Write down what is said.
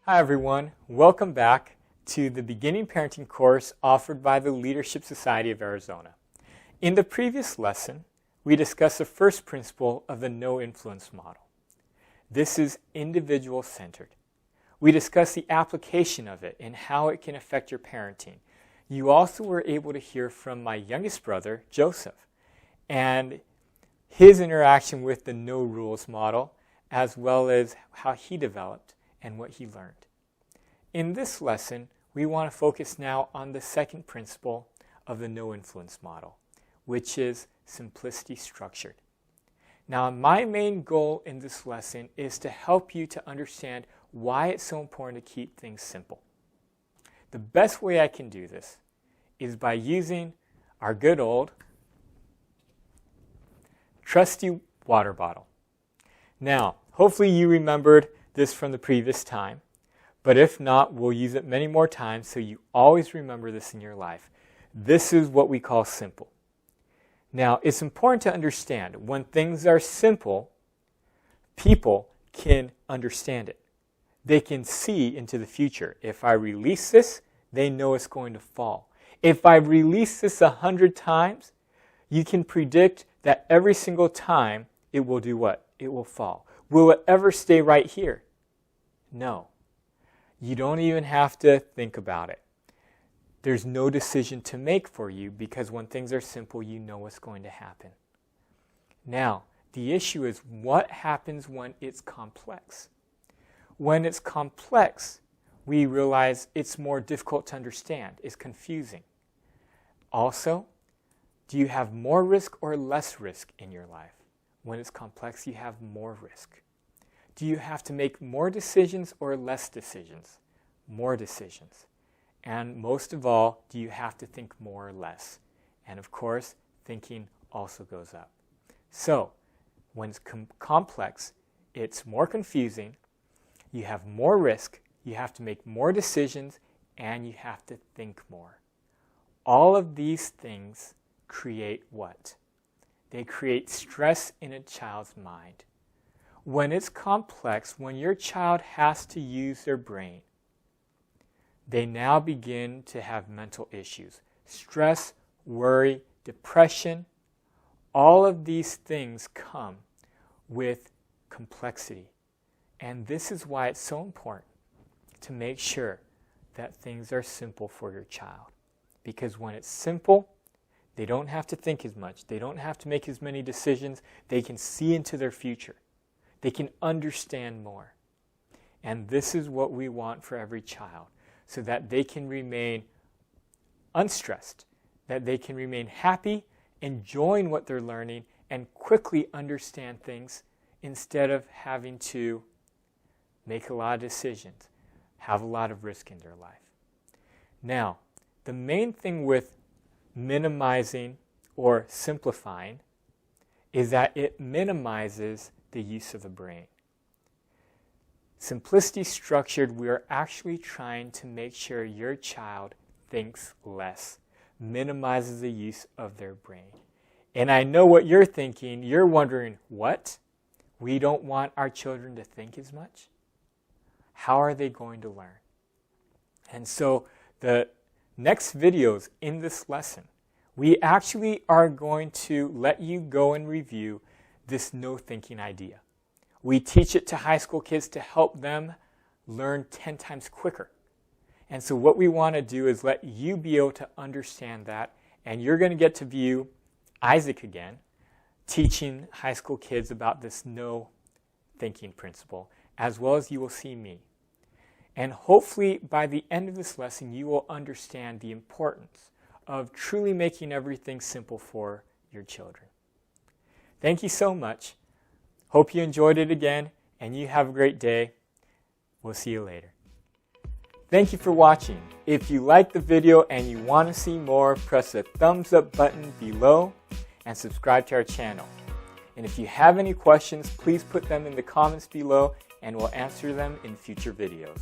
Hi everyone, welcome back to the Beginning Parenting course offered by the Leadership Society of Arizona. In the previous lesson, we discussed the first principle of the no influence model. This is individual-centered. We discussed the application of it and how it can affect your parenting. You also were able to hear from my youngest brother, Joseph, and his interaction with the no rules model, as well as how he developed and what he learned. In this lesson, we want to focus now on the second principle of the no influence model, which is simplicity structured. Now, my main goal in this lesson is to help you to understand why it's so important to keep things simple. The best way I can do this is by using our good old trusty water bottle. Now, hopefully you remembered this from the previous time, but if not, we'll use it many more times so you always remember this in your life. This is what we call simple. Now, it's important to understand when things are simple, people can understand it. They can see into the future. If I release this, they know it's going to fall. If I release this 100 times, you can predict that every single time it will do what? It will fall. Will it ever stay right here? No. You don't even have to think about it. There's no decision to make for you because when things are simple, you know what's going to happen. Now, the issue is what happens when it's complex. When it's complex, we realize it's more difficult to understand. It's confusing. Also, do you have more risk or less risk in your life? When it's complex, you have more risk. Do you have to make more decisions or less decisions? More decisions. And most of all, do you have to think more or less? And of course, thinking also goes up. So, when it's complex, it's more confusing, you have more risk, you have to make more decisions, and you have to think more. All of these things create what? They create stress in a child's mind. When it's complex, when your child has to use their brain, they now begin to have mental issues. Stress, worry, depression, all of these things come with complexity. And this is why it's so important to make sure that things are simple for your child. Because when it's simple, they don't have to think as much. They don't have to make as many decisions. They can see into their future. They can understand more. And this is what we want for every child, so that they can remain unstressed, that they can remain happy, enjoying what they're learning, and quickly understand things instead of having to make a lot of decisions, have a lot of risk in their life. Now, the main thing with minimizing or simplifying is that it minimizes the use of the brain. Simplicity structured, we are actually trying to make sure your child thinks less, minimizes the use of their brain. And I know what you're thinking. You're wondering, what? We don't want our children to think as much? How are they going to learn? And so the next videos in this lesson, we actually are going to let you go and review this no thinking idea. We teach it to high school kids to help them learn 10 times quicker. And so what we want to do is let you be able to understand that, and you're going to get to view Isaac again, teaching high school kids about this no thinking principle, as well as you will see me. And hopefully by the end of this lesson, you will understand the importance of truly making everything simple for your children. Thank you so much. Hope you enjoyed it again, and you have a great day. We'll see you later. Thank you for watching. If you liked the video and you want to see more, press the thumbs up button below and subscribe to our channel. And if you have any questions, please put them in the comments below and we'll answer them in future videos.